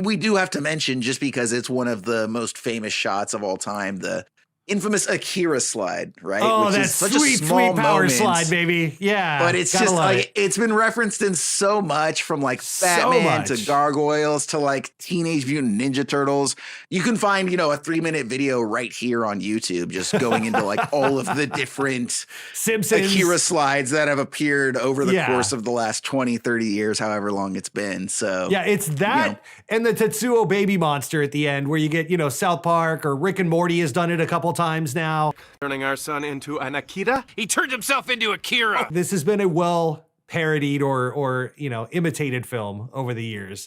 We do have to mention, just because it's one of the most famous shots of all time, the infamous Akira slide, right? Oh, which that is such sweet, a small sweet power moment, slide, baby. Yeah. but it's just like it's been referenced in so much, from like Batman to Gargoyles to like Teenage Mutant Ninja Turtles. You can find, a 3-minute video right here on YouTube, just going into like all of the different Simpsons Akira slides that have appeared over the course of the last 20, 30 years, however long it's been. So yeah, it's that and the Tetsuo baby monster at the end, where you get, South Park or Rick and Morty has done it a couple times now. Turning our son into an Akira? He turned himself into Akira. This has been a well parodied or imitated film over the years.